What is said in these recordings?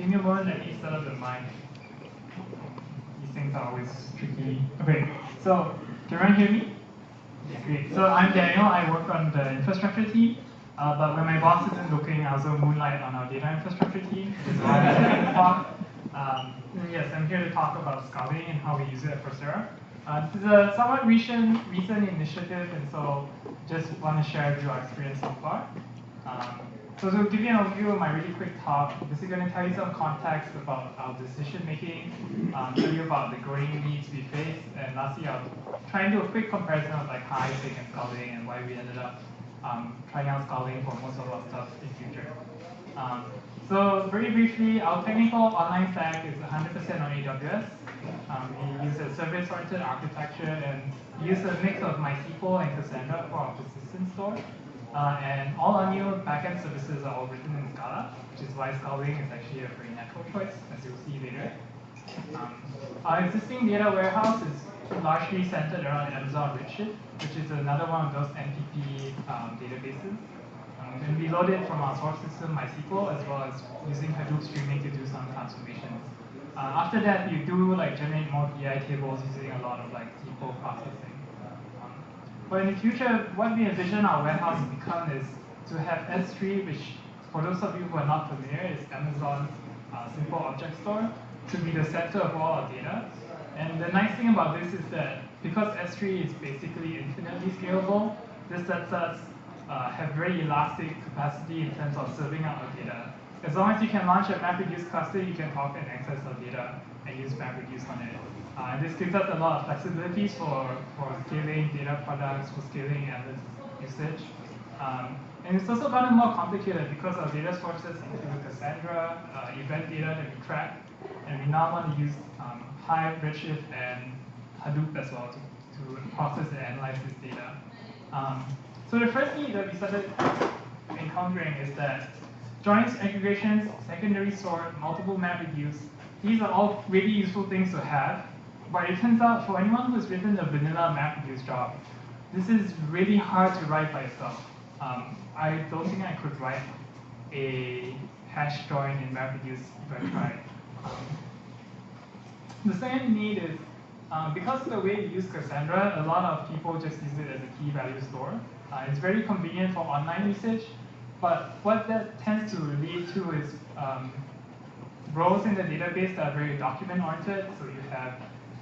give me a moment, let me set up the mic. These things are always tricky. Okay, so can everyone hear me? Yeah, great. So I'm Daniel, I work on the infrastructure team, but when my boss isn't looking, I also moonlight on our data infrastructure team, which is why I'm taking the talk. Yes, I'm here to talk about Scalding and how we use it at Coursera. This is a somewhat recent initiative, and so just want to share with you our experience so far. So to give you an overview of my really quick talk, this is going to tell you some context about our decision making, tell you about the growing needs we face, and lastly, I'll try and do a quick comparison of like Hive and Scalding and why we ended up trying out Scalding for most of our stuff in future. So very briefly, our technical online stack is 100% on AWS. We use a service-oriented architecture and use a mix of MySQL and Cassandra for our persistent store. And all our new backend services are all written in Scala, which is why Scalding is actually a very natural choice, as you'll see later. Our existing data warehouse is largely centered around Amazon Redshift, which is another one of those NPP databases. And we load it from our source system, MySQL, as well as using Hadoop streaming to do some transformations. After that, you do like generate more BI tables using a lot of like SQL processing. But in the future, what we envision our warehouse to become is to have S3, which for those of you who are not familiar, is Amazon's simple object store, to be the center of all our data. And the nice thing about this is that because S3 is basically infinitely scalable, this lets us have very elastic capacity in terms of serving out our data. As long as you can launch a MapReduce cluster, you can talk and access our data and use MapReduce on it. And this gives us a lot of flexibilities for scaling data products, for scaling analytics usage. And it's also gotten more complicated because our data sources include Cassandra, event data that we track, and we now want to use Hive, Redshift, and Hadoop as well to process and analyze this data. So the first need that we started encountering is that joins, aggregations, secondary sort, multiple MapReduce, these are all really useful things to have, but it turns out for anyone who's written a vanilla MapReduce job, this is really hard to write by itself. I don't think I could write a hash join in MapReduce if I tried. The second need is, because of the way we use Cassandra, a lot of people just use it as a key value store. It's very convenient for online usage, but what that tends to lead to is rows in the database that are very document-oriented, so you have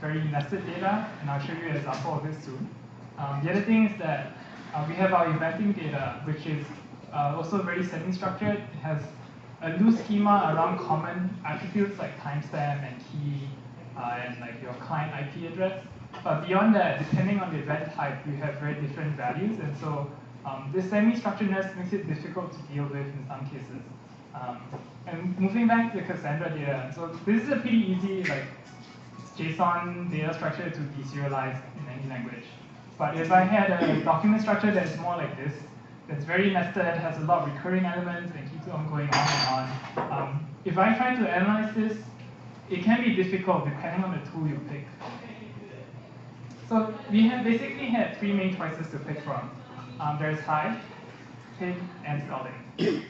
very nested data, and I'll show you an example of this soon. The other thing is that we have our eventing data, which is also very semi-structured. It has a loose schema around common attributes like timestamp and key and like your client IP address. But beyond that, depending on the event type, you have very different values, and so this semi-structuredness makes it difficult to deal with in some cases. And moving back to the Cassandra data, so this is a pretty easy like JSON data structure to deserialize in any language. But if I had a document structure that's more like this, that's very nested, has a lot of recurring elements, and keeps on going on and on, if I try to analyze this, it can be difficult depending on the tool you pick. So we have basically had three main choices to pick from. There's Hive, Pig, and Scalding.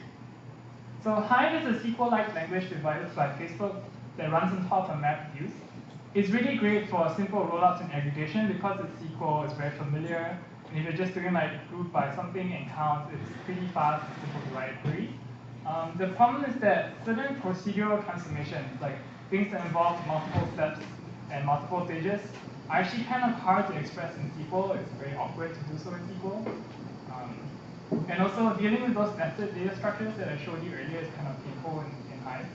So Hive is a SQL-like language developed by Facebook that runs on top of MapReduce. It's really great for simple rollouts and aggregation because it's SQL, it's very familiar, and if you're just doing like group by something and count, it's pretty fast and simple to write a query. The problem is that certain procedural transformations, like things that involve multiple steps and multiple stages, are actually kind of hard to express in SQL. It's very awkward to do so in SQL. And also dealing with those nested data structures that I showed you earlier is kind of painful in Hive.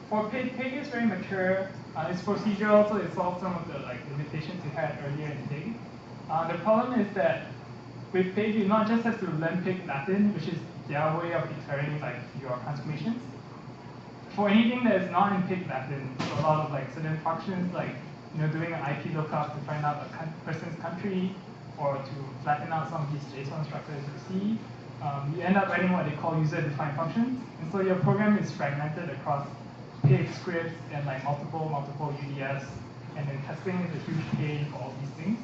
For Pig is very mature. It's procedural, so it solves some of the like limitations we had earlier in Pig. The problem is that with Pig, you not just have to learn Pig Latin, which is their way of declaring like your transformations. For anything that is not in Pig Latin, so a lot of like certain functions, like doing an IP lookup to find out a person's country, or to flatten out some of these JSON structures you see, you end up writing what they call user-defined functions. And so your program is fragmented across Pig scripts and like multiple UDFs, and then testing is a huge pain for all these things.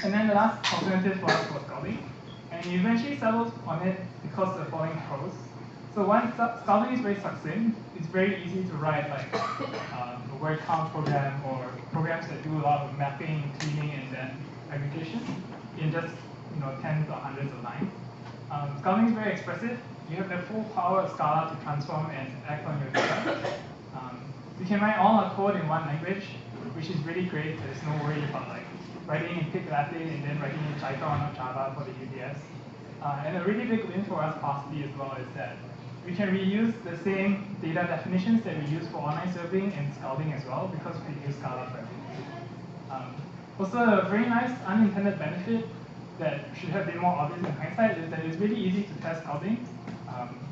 And then the last alternative for us was Scalding. And we eventually settled on it because of the following pros. So one, Scalding is very succinct. It's very easy to write like a word count program or programs that do a lot of mapping, cleaning, and then aggregation in just tens or hundreds of lines. Scalding is very expressive. You have the full power of Scala to transform and act on your data. You can write all our code in one language, which is really great. There's no worry about like writing in Pig Latin and then writing in Python or Java for the UDFs. And a really big win for us possibly as well is that we can reuse the same data definitions that we use for online serving and Scalding as well because we use Scala for everything. Also, a very nice unintended benefit that should have been more obvious in hindsight is that it's really easy to test Scalding.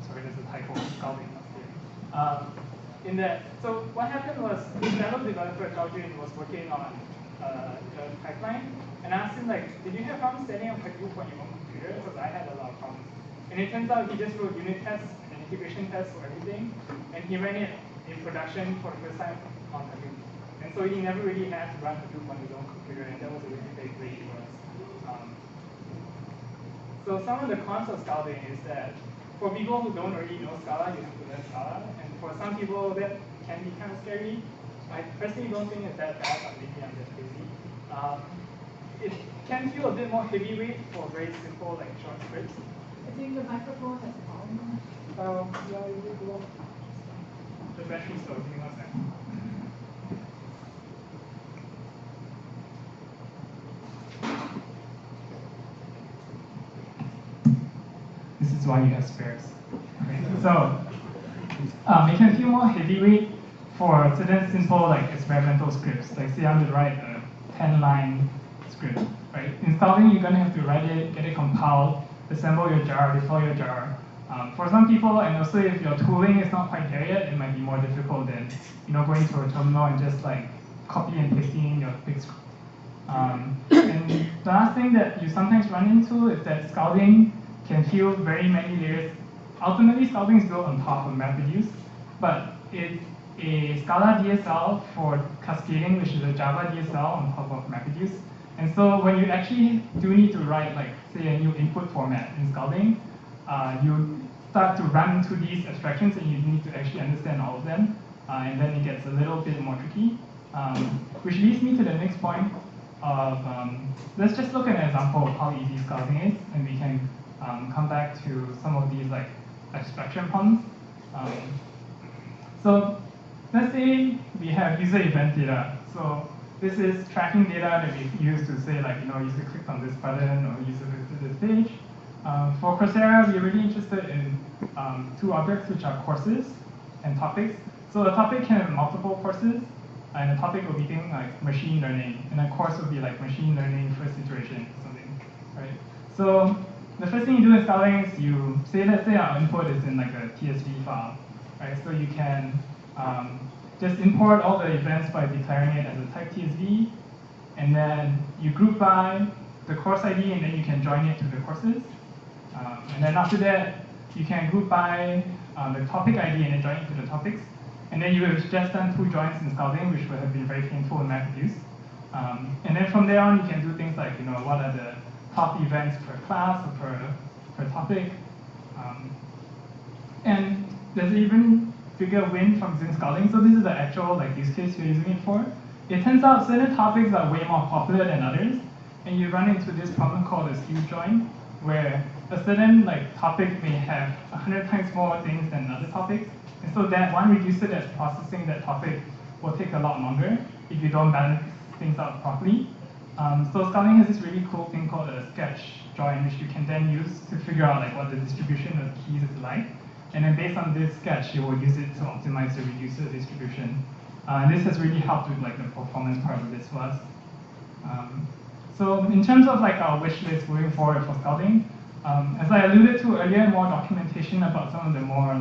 Sorry, there's a typo, Scalding up here. In that, so what happened was this fellow developer, Algebird, was working on the pipeline, and I asked him like, did you have problems setting up Hadoop on your own computer? Because I had a lot of problems. And it turns out he just wrote unit tests and integration tests for everything, and he ran it in production for the first time on Hadoop. And so he never really had to run Hadoop on his own computer, and that was a really big break for us. So some of the cons of Scalding is that for people who don't already know Scala, you have to learn Scala. And for some people, that can be kind of scary. I personally don't think it's that bad, but maybe I'm just crazy. It can feel a bit more heavyweight for very simple, like short scripts. I think the microphone has a problem. Yeah, it will. The battery's low. Give me 1 second. This is why you have spares. Okay. So it can feel more heavyweight for certain simple like experimental scripts. Like say I want to write a 10-line script, right? In Scalding, you're gonna have to write it, get it compiled, assemble your jar, deploy your jar. For some people, and also if your tooling is not quite there yet, it might be more difficult than going to a terminal and just like copy and pasting your big script. And the last thing that you sometimes run into is that Scalding can feel very many layers. Ultimately, Scalding is built on top of MapReduce, but it's a Scala DSL for Cascading, which is a Java DSL on top of MapReduce. And so when you actually do need to write, like, say, a new input format in Scalding, you start to run into these abstractions and you need to actually understand all of them. And then it gets a little bit more tricky. Which leads me to the next point of, let's just look at an example of how easy Scalding is, and we can come back to some of these like abstraction problems. So let's say we have user event data. So this is tracking data that we use to say like, user clicked on this button or user visited this page. For Coursera, we're really interested in two objects, which are courses and topics. So a topic can have multiple courses, and a topic will be things like machine learning, and a course will be like machine learning first iteration or something, right? So the first thing you do in Scalding is you say, let's say our input is in like a TSV file, right? So you can just import all the events by declaring it as a type TSV, and then you group by the course ID, and then you can join it to the courses. And then after that, you can group by the topic ID and then join it to the topics. And then you have just done 2 joins in Scalding, which would have been very painful in MapReduce. And then from there on, you can do things like, what are the top events per class or per topic. And there's an even bigger win from using Scalding. So this is the actual use case you're using it for. It turns out certain topics are way more popular than others, and you run into this problem called a skew join, where a certain topic may have 100 times more things than other topics. And so that one reducer that's processing that topic will take a lot longer if you don't balance things out properly. So Scalding has this really cool thing called a sketch join, which you can then use to figure out what the distribution of keys is like. And then based on this sketch, you will use it to optimize the reducer distribution. And this has really helped with the performance part of this for us. So in terms of our wish list moving forward for Scalding, as I alluded to earlier, more documentation about some of the more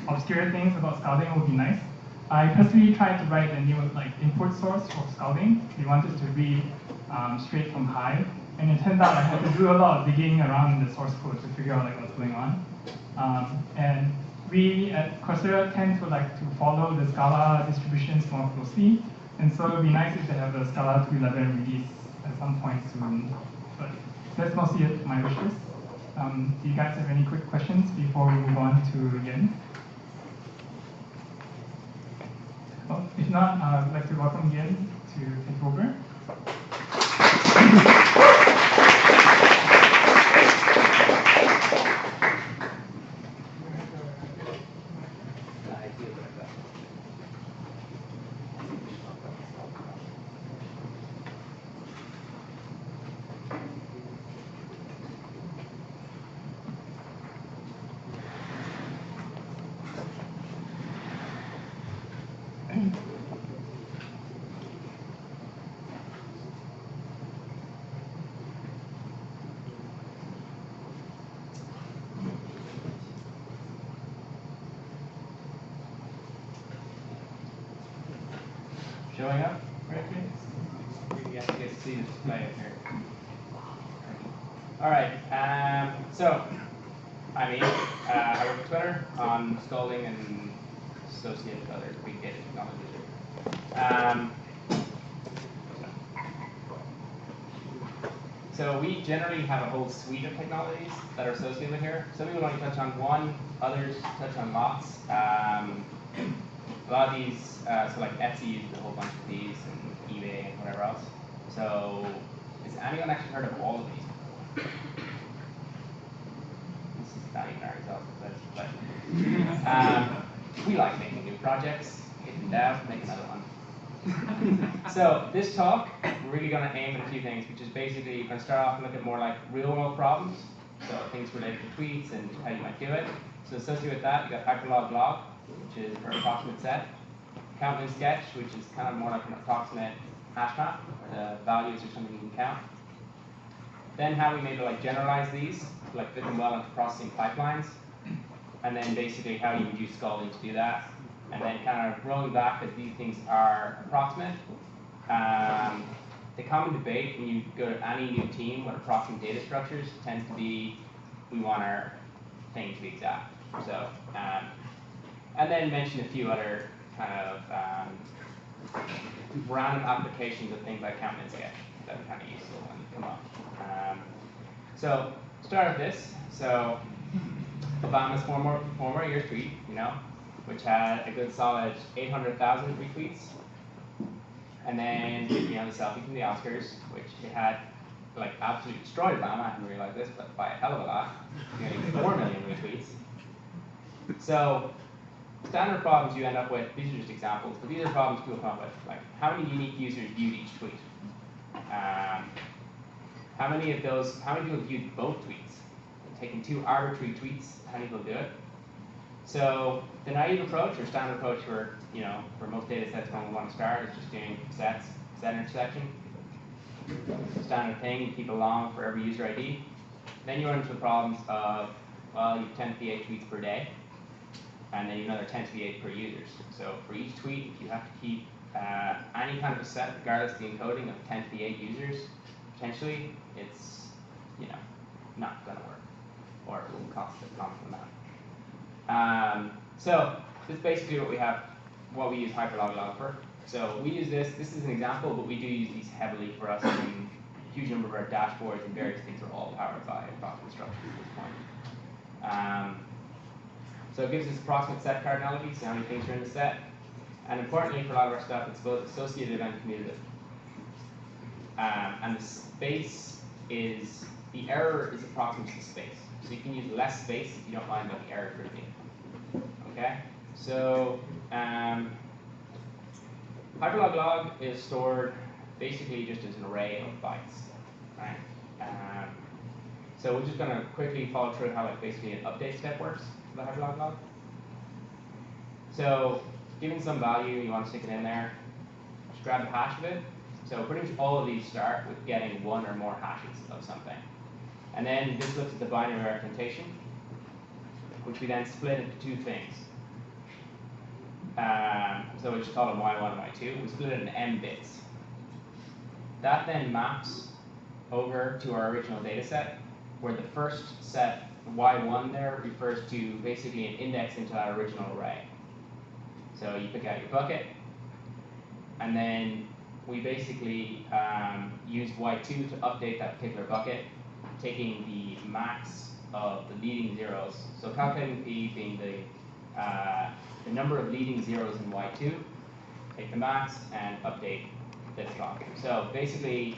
obscure things about Scalding would be nice. I personally tried to write a new input source for Scalding. We wanted to read straight from Hive, and it turned out I had to do a lot of digging around in the source code to figure out what's going on. And we at Coursera tend to follow the Scala distributions more closely, and so it would be nice if they have a Scala 2.11 release at some point soon. But that's mostly it for my wish list. Do you guys have any quick questions before we move on to Yen? Well, if not, I'd like to welcome Yen to take over. Showing up correctly? You have to get to see the display up here. All right. So I'm Ian. I work at Twitter on Scalding and associated other big data technologies. So we generally have a whole suite of technologies that are associated with here. Some people only touch on one, others touch on lots. A lot of these, so like Etsy uses a whole bunch of these, and eBay and whatever else. So has anyone actually heard of all of these? This is not even our exhaustive list, but we like making new projects, hit them down, make another one. So this talk, we're really going to aim at a few things, which is basically you're going to start off and look at more like real-world problems, so things related to tweets and how you might do it. So associated with that, you got hyperlog log, which is for approximate set. Count and sketch, which is kind of more like an approximate hash map, where the values are something you can count. Then how we maybe like generalize these, like fit them well into processing pipelines. And then basically how you would use Scalding to do that. And then kind of rolling back as these things are approximate. The common debate when you go to any new team with approximate data structures tends to be, we want our thing to be exact. So, and then mention a few other kind of random applications of things like count and sketch that are kind of useful when they come up. So start with this. So Obama's former year's tweet, which had a good solid 800,000 retweets. And then, the selfie from the Oscars, which it had like absolutely destroyed Obama. I didn't realize this, but by a hell of a lot, nearly 4 million retweets. So standard problems you end up with, these are just examples, but these are problems people come up with, like how many unique users viewed each tweet? How many people viewed both tweets? Taking two arbitrary tweets, how many people do it? So the naive approach or standard approach for most data sets when we want to start is just doing set intersection. Standard thing, you keep a long for every user ID. Then you run into the problems of, well, you have 10 to the 8 tweets per day, and then you have another 10 to the 8 per users. So for each tweet, if you have to keep any kind of a set, regardless of the encoding of 10 to the 8 users, potentially it's not going to work, or it will cost a common amount. So this is basically what we use hyperlog log for. So we use this is an example, but we do use these heavily for us in a huge number of our dashboards, and various things are all powered by approximate structures at this point. So it gives us approximate set cardinality, so how many things are in the set. And importantly for a lot of our stuff, it's both associative and commutative. And the space the error is approximate to the space. So you can use less space if you don't mind about the error grouping. Okay? So hyperlog log is stored basically just as an array of bytes. Right? So we're just going to quickly follow through how basically an update step works for the hyperlog log. So given some value, you want to stick it in there, just grab the hash of it. So pretty much all of these start with getting one or more hashes of something. And then this looks at the binary representation, which we then split into two things. So we just call them y1 and y2. We split it into m bits. That then maps over to our original data set, where the first set, y1 there, refers to basically an index into that original array. So you pick out your bucket, and then we basically use y2 to update that particular bucket, taking the max of the leading zeros. So calculating P being the number of leading zeros in Y2, take the max and update this block. So basically,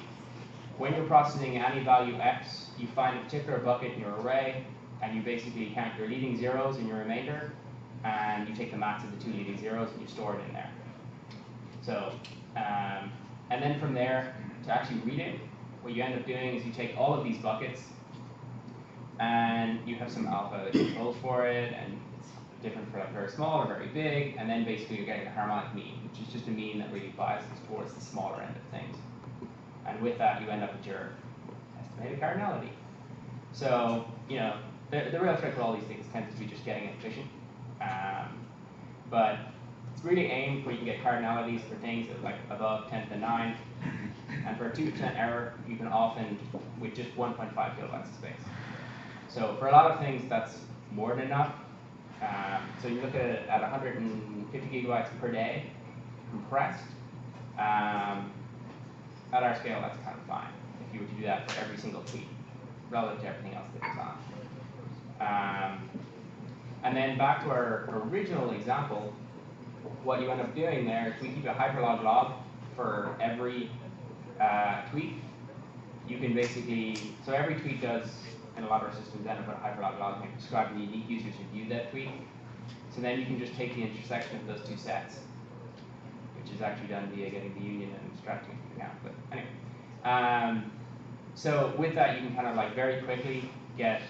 when you're processing any value X, you find a particular bucket in your array, and you basically count your leading zeros in your remainder, and you take the max of the 2 leading zeros and you store it in there. So, and then from there, to actually read it, what you end up doing is you take all of these buckets, and you have some alpha controls for it, and it's different for like very small or very big, and then basically you're getting a harmonic mean, which is just a mean that really biases towards the smaller end of things. And with that, you end up with your estimated cardinality. So, you know, the real trick with all these things tends to be just getting it efficient. But it's really aimed where you can get cardinalities for things that like above 10 to the 9. And for a 2% error, you can often, with just 1.5 kilobytes of space. So for a lot of things, that's more than enough. So you look at it at 150 gigabytes per day, compressed. At our scale, that's kind of fine, if you were to do that for every single tweet, relative to everything else that is on. And then back to our original example, what you end up doing there is we keep a hyperlog log for every tweet. You can basically, so every tweet does, in a lot of our systems, end up with a hyperlog log and describe the unique users who viewed that tweet. So then you can just take the intersection of those two sets, which is actually done via getting the union and extracting it from the account. But anyway, so with that, you can kind of like very quickly get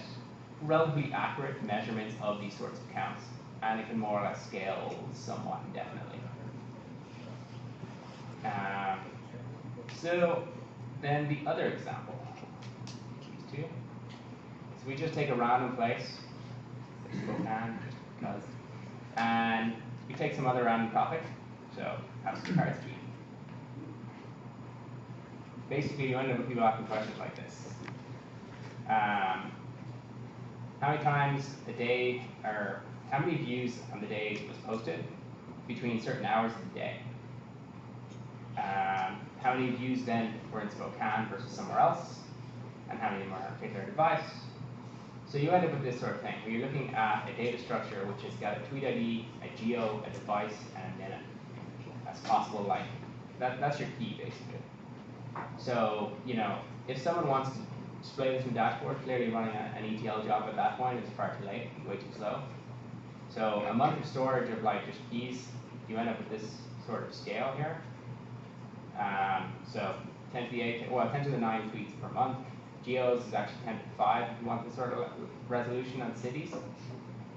relatively accurate measurements of these sorts of counts, and it can more or less scale somewhat indefinitely. So then the other example, these two. So we just take a random place, Spokane, just because, and we take some other random topic. So house card street. Basically, you end up with people asking questions like this. How many times a day, or how many views on the day was posted between certain hours of the day? How many views then were in Spokane versus somewhere else? And how many more on a particular device? So you end up with this sort of thing, where you're looking at a data structure which has got a tweet ID, a geo, a device, and a minute. That's possible, like, that's your key, basically. So, you know, if someone wants to display this in dashboard, clearly running an ETL job at that point is far too late, way too slow. So a month of storage of like just keys, you end up with this sort of scale here. So 10 to the 8, well, 10 to the 9 tweets per month. Geos is actually 10 to the 5 if you want this sort of resolution on cities.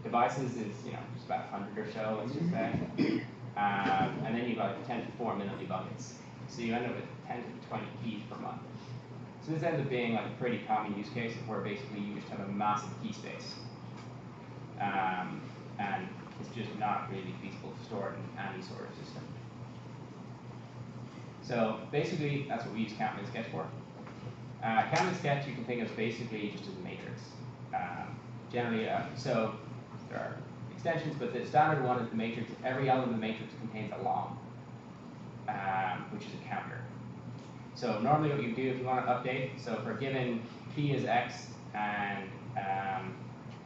Devices is, you know, just about 100 or so, let's just say. And then you've got like 10 to 4 minutely buckets. So you end up with 10 to 20 keys per month. So this ends up being like a pretty common use case where basically you just have a massive key space. And it's just not really feasible to store it in any sort of system. So basically, that's what we use Count and Sketch for. Count and Sketch you can think of basically just as a matrix. Generally, so there are extensions, but the standard one is the matrix. Every element of the matrix contains a long, which is a counter. So normally what you do if you want to update, so for a given p is x, and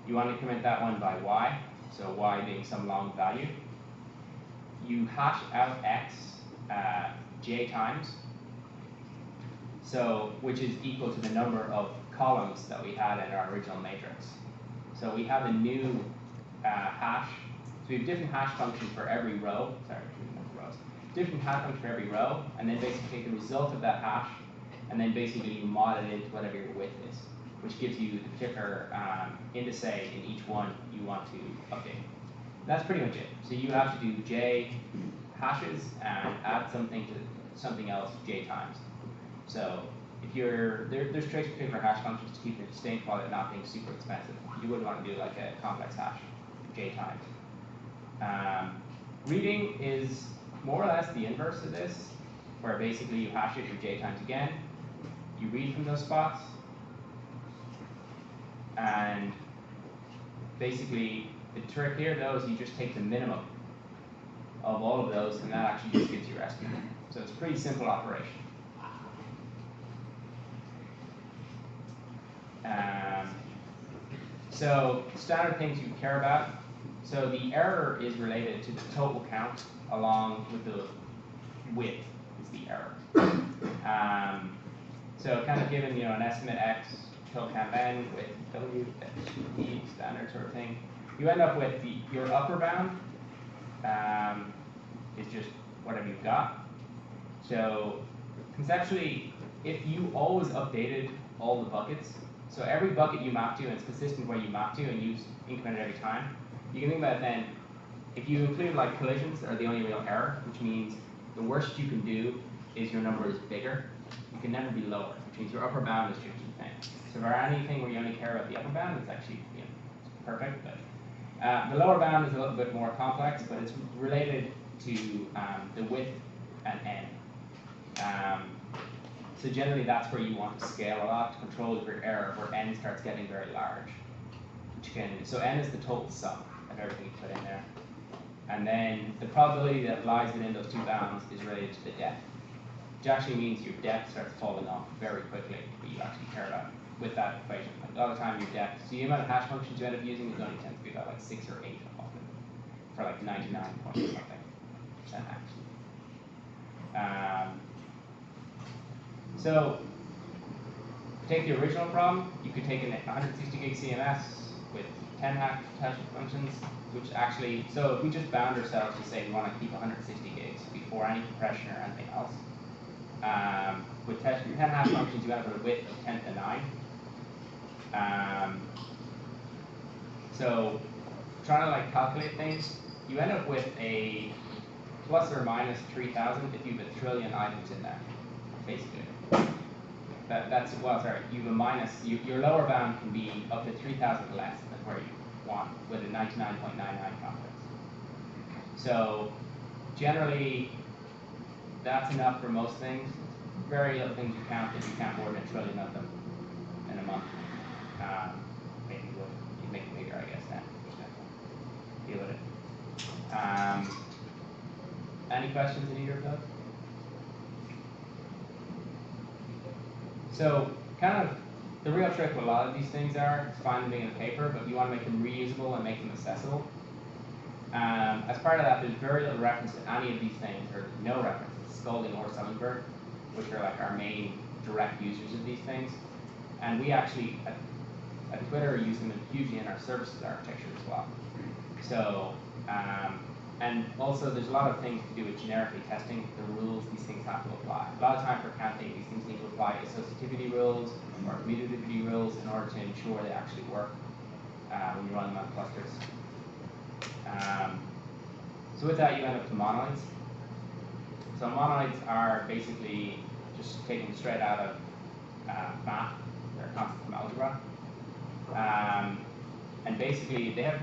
you want to increment that one by y, so y being some long value, you hash out x j times, so which is equal to the number of columns that we had in our original matrix. So we have a new hash, so we have different hash functions for every row, different hash functions for every row, and then basically take the result of that hash, and then basically you mod it into whatever your width is, which gives you the particular indice in each one you want to update. That's pretty much it. So you have to do j hashes and add something to something else j times. So if you're, there's tricks for hash functions to keep it distinct while it not being super expensive. You wouldn't want to do like a complex hash, j times. Reading is more or less the inverse of this, where basically you hash it your j times again, you read from those spots, and basically the trick here though is you just take the minimum of all of those, and that actually just gives you your estimate. So it's a pretty simple operation. So standard things you care about. So the error is related to the total count along with the width is the error. So kind of given an estimate x, total count n with w, e, standard sort of thing, you end up with your upper bound is just whatever you've got. So conceptually, if you always updated all the buckets, so every bucket you map to and it's consistent where you map to and you increment it every time, you can think about it then, if you include like collisions are the only real error, which means the worst you can do is your number is bigger. You can never be lower, which means your upper bound is your key thing. So for anything where you only care about the upper bound, it's actually perfect. But the lower bound is a little bit more complex, but it's related to the width and n. So generally that's where you want to scale a lot to control your error, where n starts getting very large. So n is the total sum of everything you put in there. And then the probability that lies within those two bounds is related to the depth, which actually means your depth starts falling off very quickly, what you actually care about with that equation. Like a lot of the time your depth, so the amount of hash functions you end up using is only tends to be about like 6 or 8 often, for like 99 point something percent actually. So take the original problem, you could take a 160 gig CMS with 10 hash functions, which actually, so if we just bound ourselves to say we want to keep 160 gigs before any compression or anything else, with 10 hash functions you end up with a width of 10 to the 9. So trying to like calculate things, you end up with a plus or minus 3,000 if you have a trillion items in there, basically. That's, well, sorry, you have a minus, your lower bound can be up to 3,000 less than where you want with a 99.99 confidence. So generally, that's enough for most things. Very little things you count if you count more than a trillion of them in a month. Maybe you would. You'd make it bigger, I guess, then. Deal with it. Any questions in either of those? So kind of the real trick with a lot of these things are is find them in a paper, but you want to make them reusable and make them accessible. As part of that, there's very little reference to any of these things, or no reference to Scalding or Algebird, which are like our main direct users of these things. And we actually, at Twitter, are using them hugely in our services architecture as well. So, and also there's a lot of things to do with generically testing the rules these things have to apply. A lot of time for counting, these things need to apply associativity rules or commutativity rules in order to ensure they actually work when you run them on clusters. So with that, you end up with monoids. So monoids are basically just taken straight out of math. They're concepts from algebra. And basically, they have,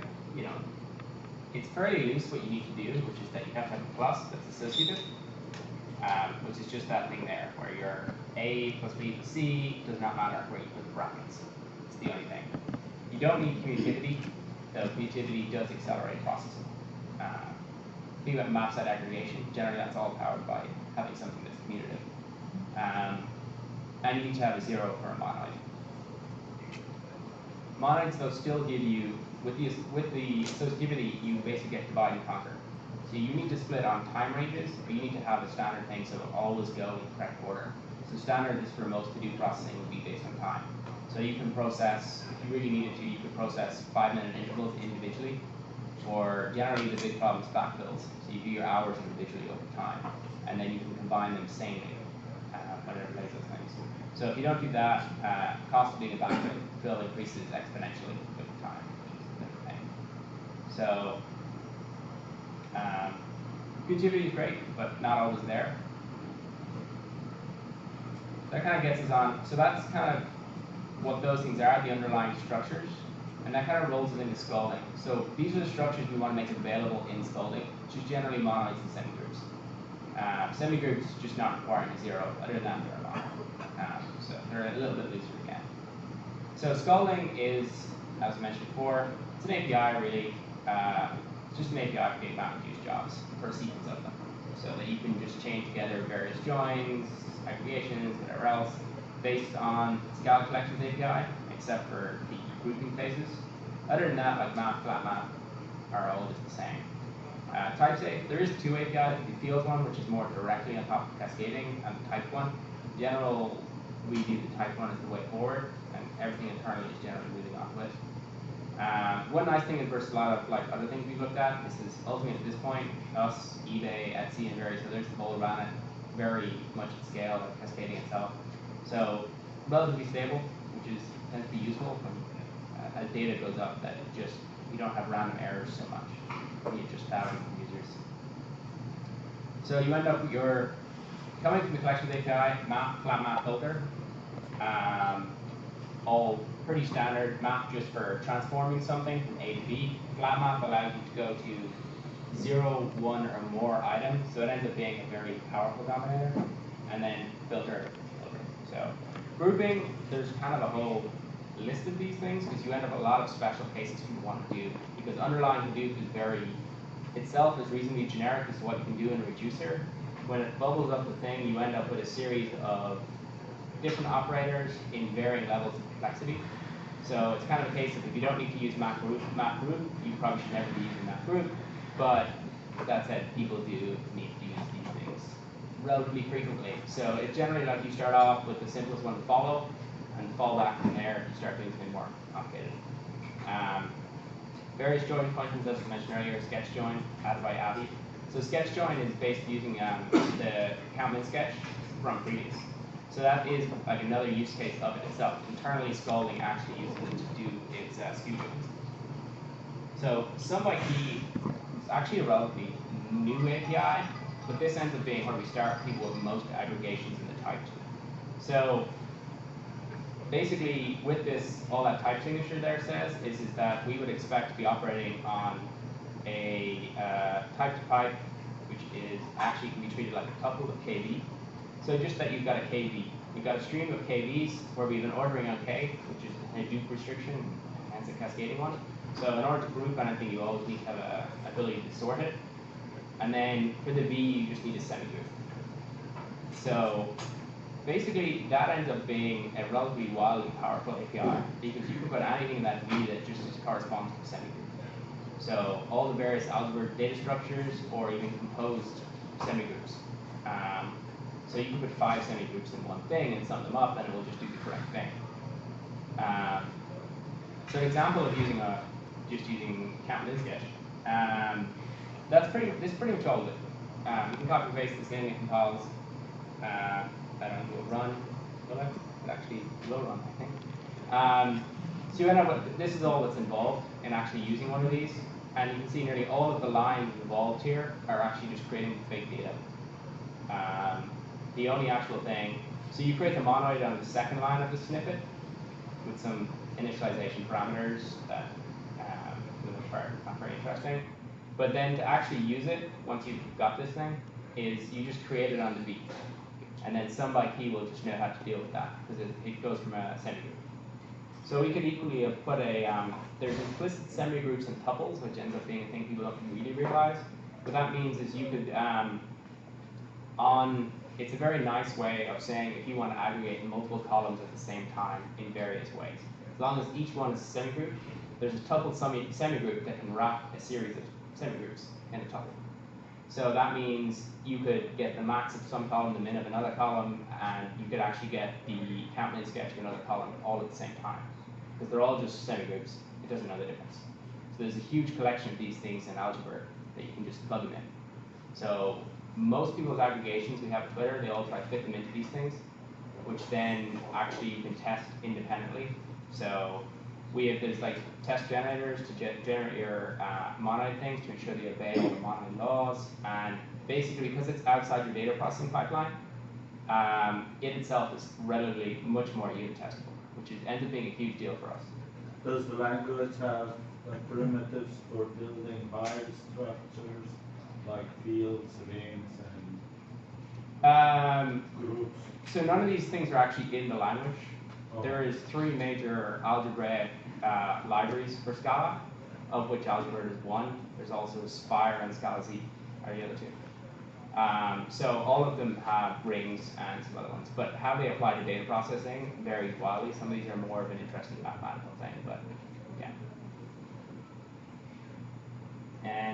it's fairly loose what you need to do, which is that you have to have a plus that's associative, which is just that thing there, where your A plus B plus C does not matter where you put the brackets. It's the only thing. You don't need commutativity, though commutativity does accelerate processing. Think about map set aggregation. Generally, that's all powered by having something that's commutative. And you need to have a 0 for a monoid. Monoids, though, still give you, with the associativity, you basically get divide and conquer. So you need to split on time ranges, or you need to have a standard thing so it'll always go in the correct order. So standard is for most to-do processing would be based on time. So you can process, if you really needed to, you could process 5-minute intervals individually, or generally the big problem is backfills. So you do your hours individually over time, and then you can combine them sanely when it relates those things. So if you don't do that, cost of being a backfill increases exponentially with time, which is a different thing. So commutativity is great, but not always there. That kind of gets us on. So that's kind of what those things are, the underlying structures. And that kind of rolls us into Scalding. So these are the structures we want to make available in Scalding, which is generally monoids and semigroups. Semigroups just not requiring a 0. Other than that, they're a monoid. So they're a little bit looser again. So Scalding is, as I mentioned before, it's an API really. It's just an API for getting MapReduce jobs for a sequence of them. So that you can just chain together various joins, aggregations, whatever else, based on Scala Collections API, except for the grouping phases. Other than that, like map, flat map are all just the same. Type safe, there is two APIs, the fields one, which is more directly on top of cascading, and the type one. In general, we view the type one as the way forward, and everything internally is generally moving off of it. One nice thing is versus a lot of like other things we've looked at, this is ultimately at this point, us, eBay, Etsy, and various others have all ran it very much at scale, like cascading itself. So relatively stable, which is tends to be useful when as data goes up, that it just you don't have random errors so much. You just have from users. So you end up with your coming from the collections API, map, flat map, filter. All pretty standard. Map just for transforming something from A to B. Flat map allows you to go to 0, 1, or more items, so it ends up being a very powerful dominator. And then filter. So grouping, there's kind of a whole list of these things because you end up with a lot of special cases you want to do. Because underlying Hadoop is very itself is reasonably generic as to what you can do in a reducer. When it bubbles up the thing, you end up with a series of different operators in varying levels of complexity. So it's kind of a case of if you don't need to use map group, you probably should never be using map group. But that said, people do need to use these things relatively frequently. So it's generally like you start off with the simplest one to follow and fall back from there if you start doing something more complicated. Various join functions, as I mentioned earlier, sketch join, added by Abby. So sketch join is based using the count min sketch from previous. So that is like another use case of it itself. Internally, Scalding actually uses it to do its skew joins. So sum by key is actually a relatively new API, but this ends up being where we start people with most aggregations in the type. So basically, with this, all that type signature there says is that we would expect to be operating on a type to pipe, which is actually can be treated like a tuple of KV. So just that you've got a KV. You've got a stream of KVs where we've been ordering on K, which is a Hadoop restriction, hence a cascading one. So in order to group anything, you always need to have an ability to sort it. And then for the V, you just need a semigroup. So basically, that ends up being a relatively wildly powerful API because you can put anything in that V that just corresponds to a semigroup. So all the various Algebird data structures or even composed semigroups. So you can put 5 semigroups in one thing and sum them up and it will just do the correct thing. So an example of using just using count min sketch. This is pretty much all of it. You can copy and paste this in, it compiles. I don't know, will run. Will it? It actually will run, I think. So you end up with, this is all that's involved in actually using one of these. And you can see nearly all of the lines involved here are actually just creating fake data. The only actual thing, so you create the monoid on the second line of the snippet with some initialization parameters that for the most part not very interesting. But then to actually use it, once you've got this thing, is you just create it on the V. And then sum by key will just know how to deal with that, because it goes from a semigroup. So we could equally have put there's implicit semigroups and tuples, which ends up being a thing people don't really realize. What that means is you could, it's a very nice way of saying if you want to aggregate multiple columns at the same time in various ways. As long as each one is a semigroup, there's a tuple semigroup that can wrap a series of semigroups in a tuple. So that means you could get the max of some column, the min of another column, and you could actually get the count min sketch of another column all at the same time. Because they're all just semigroups, it doesn't know the difference. So there's a huge collection of these things in Algebird that you can just plug them in. So most people's aggregations we have at Twitter, they all try to fit them into these things, which then actually you can test independently. So there's like test generators to generate your monoid things to ensure they obey all the monoid laws. And basically, because it's outside your data processing pipeline, it itself is relatively much more unit testable, which ends up being a huge deal for us. Does the language have like primitives for building file structures, like fields, rings, and groups? So none of these things are actually in the language. Oh. There is 3 major algebraic libraries for Scala, of which Algebird is one. There's also Spire and Scala Z are the other 2. So all of them have rings and some other ones, but how they apply to data processing varies wildly. Some of these are more of an interesting mathematical thing, but yeah.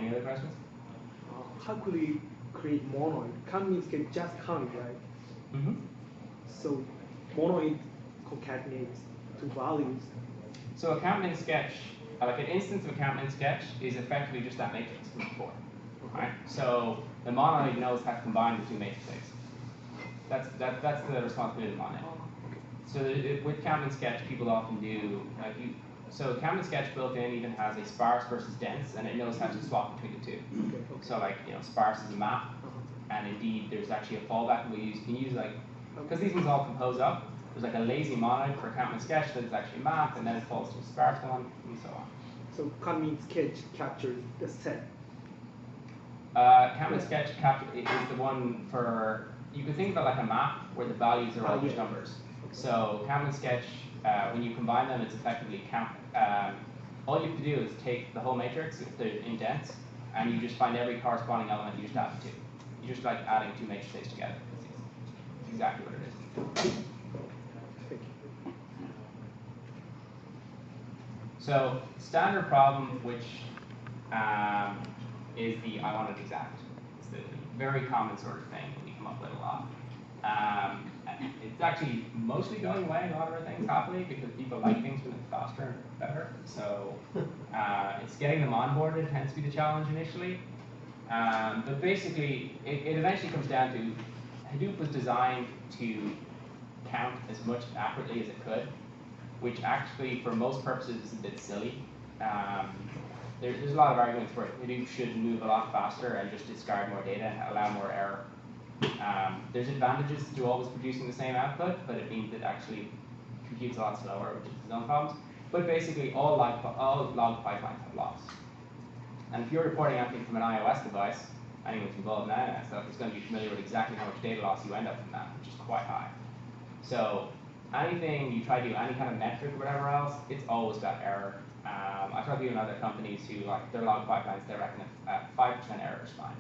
Any other questions? How could we create monoid? Count means can just count, right? Mm-hmm. So monoid concatenates two values. So a counting sketch, like an instance of a counting sketch, is effectively just that matrix from before, right? So the monoid knows how to combine the two matrices. That's the responsibility of the monoid. So with counting sketch, people often do so counting sketch built in even has a sparse versus dense, and it knows how to swap between the two. So like sparse is a map, and indeed there's actually a fallback you can use like because these things all compose up. There's like a lazy monoid for counting sketch that's actually mapped, and then it falls to a sparse one, and so on. So count means sketch captures the set. Counting sketch is the one for you can think about like a map where the values are all just numbers. So counting sketch, when you combine them, it's effectively count. All you have to do is take the whole matrix if they're indents, and you just find every corresponding element. You just add the two. You're just like adding two matrices together. It's exactly what it is. So standard problem, which is the I want it exact. It's the very common sort of thing that we come up with a lot. It's actually mostly going away in a lot of our things, happily, because people like things when it's faster and better. So it's getting them onboarded tends to be the challenge initially. But basically, it eventually comes down to Hadoop was designed to count as much accurately as it could, which actually, for most purposes, is a bit silly. There's a lot of arguments for it. Hadoop should move a lot faster and just discard more data and allow more error. There's advantages to always producing the same output, but it means it actually computes a lot slower, which is its own problems. But basically, all log pipelines have loss. And if you're reporting anything from an iOS device, anyone who's involved in that stuff is going to be familiar with exactly how much data loss you end up from that, which is quite high. So anything you try to do, any kind of metric or whatever else, it's always got error. I talk to even other companies who, like, their log pipelines, they reckon 5% error is fine.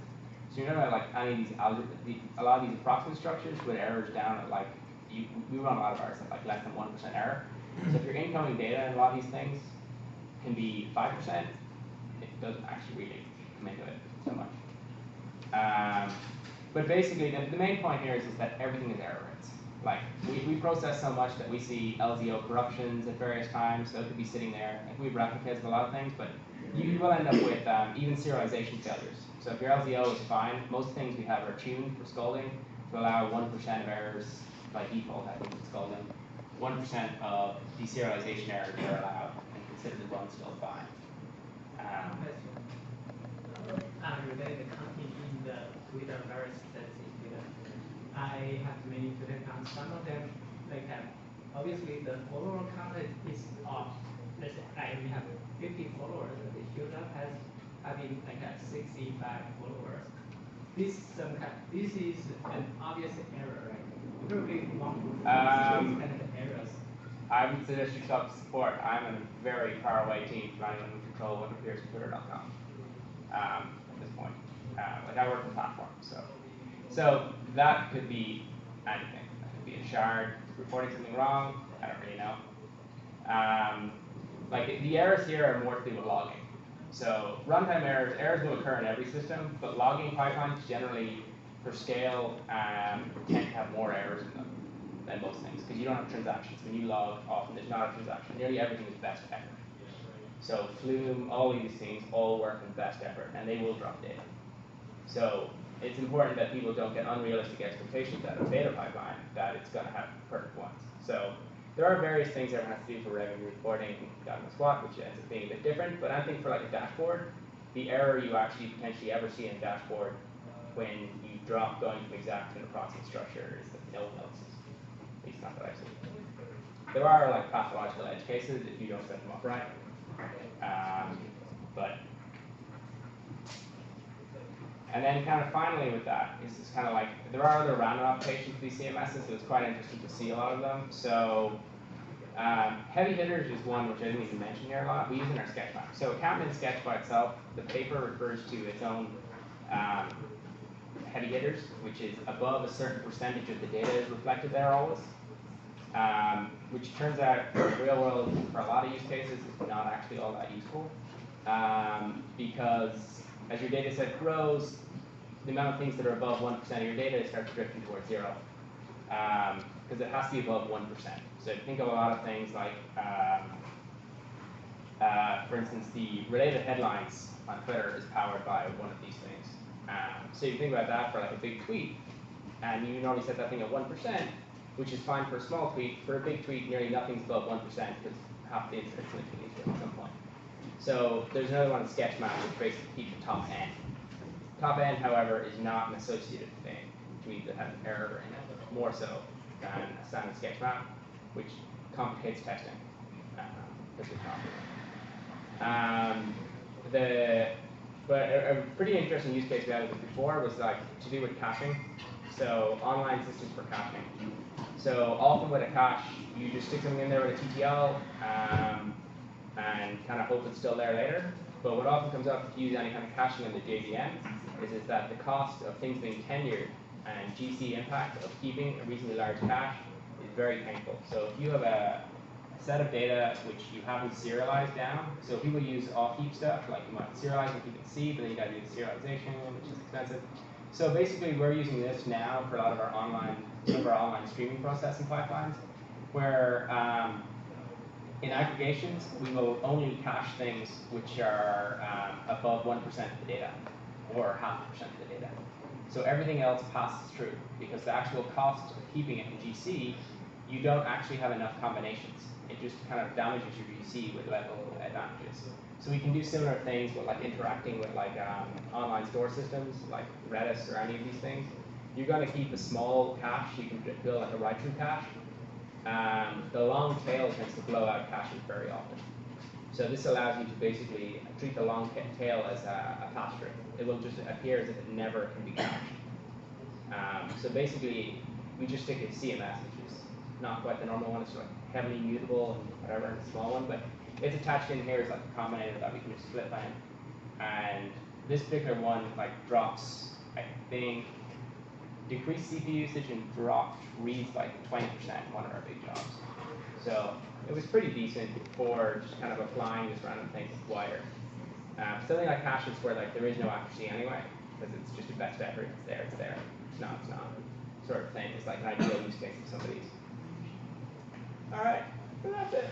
So you're not like any of these a lot of these approximate structures with errors down at like, we run a lot of ours at like less than 1% error. So if your incoming data in a lot of these things can be 5%, it doesn't actually really come into it so much. But basically, the main point here is that everything is error rates. Like, we process so much that we see LZO corruptions at various times, so it could be sitting there. Like, we have replicas of a lot of things, but you will end up with even serialization failures. So if your LZO is fine, most things we have are tuned for Scalding to allow 1% of errors by default, I think, with Scalding. 1% of deserialization errors are allowed and considered the run still fine. Related content in the Twitter various statistics data. I have many Twitter accounts. Some of them, like, obviously the follower count is off. Let's say we have 50 followers, and the user has having like 65 followers. This is an obvious error, right? You probably want to these kind of errors. I would suggest you talk to support. I'm in a very far away team from anyone who control what appears on Twitter.com. At this point, like I work in platform, so that could be anything. That could be a shard reporting something wrong. I don't really know. Like the errors here are more to do with logging. So runtime errors will occur in every system, but logging pipelines generally, for scale, tend to have more errors in them than most things, because you don't have transactions. When you log, often there's not a transaction. Nearly everything is best effort. So Flume, all of these things all work in best effort, and they will drop data. So it's important that people don't get unrealistic expectations out of a data pipeline that it's going to have perfect ones. So there are various things everyone has to do for revenue reporting, God knows what, which ends up being a bit different. But I think for like a dashboard, the error you actually potentially ever see in a dashboard when you drop going from exact to an approximate structure is that no one notices. At least not that I've seen. There are like pathological edge cases if you don't set them up right. And then kind of finally with that is it's kind of like, there are other random applications for these CMSs, so it's quite interesting to see a lot of them. So heavy hitters is one which I didn't even mention here a lot. We use in our sketch map. So counting in sketch by itself, the paper refers to its own heavy hitters, which is above a certain percentage of the data is reflected there always. Which turns out, in the real world, for a lot of use cases, is not actually all that useful. Because as your data set grows, the amount of things that are above 1% of your data starts drifting towards 0. Because it has to be above 1%. So think of a lot of things like, for instance, the related headlines on Twitter is powered by one of these things. So you think about that for like a big tweet, and you normally set that thing at 1%, which is fine for a small tweet. For a big tweet, nearly nothing's above 1% because half the internet's linking into it at some point. So there's another one, sketch map, which basically keeps the top n. Top n, however, is not an associated thing, which means it has an error in it, more so than a standard sketch map, which complicates testing. Because it's not. But a pretty interesting use case we had before was like to do with caching. So online systems for caching. So often with a cache, you just stick something in there with a TTL and kind of hope it's still there later. But what often comes up if you use any kind of caching in the JVM is that the cost of things being tenured and GC impact of keeping a reasonably large cache is very painful. So if you have a set of data which you haven't serialized down, so people use off-heap stuff, like you might serialize and keep it C, but then you got to do the serialization, which is expensive. So basically, we're using this now for a lot of our online streaming processing pipelines, where in aggregations, we will only cache things which are above 1% of the data, or 0.5% of the data. So everything else passes through, because the actual cost of keeping it in GC, you don't actually have enough combinations. It just kind of damages your GC with level advantages. So we can do similar things with like interacting with like online store systems, like Redis or any of these things. You're going to keep a small cache. You can build like a write-through cache. The long tail tends to blow out caches very often. So this allows you to basically treat the long tail as a pass-through. It will just appear as if it never can be cached. So basically, we just stick a CMS, which is not quite the normal one. It's like heavily mutable and whatever, it's a small one, but it's attached in here as like a combinator that we can just split by. And this particular one like drops, I think, decreased CPU usage and dropped reads by 20% in one of our big jobs. So it was pretty decent for just kind of applying this random thing to wider. Something like caches where like there is no accuracy anyway, because it's just a best effort. It's there, it's there. It's not, sort of thing. It's like an ideal use case of somebody's. All right, so that's it.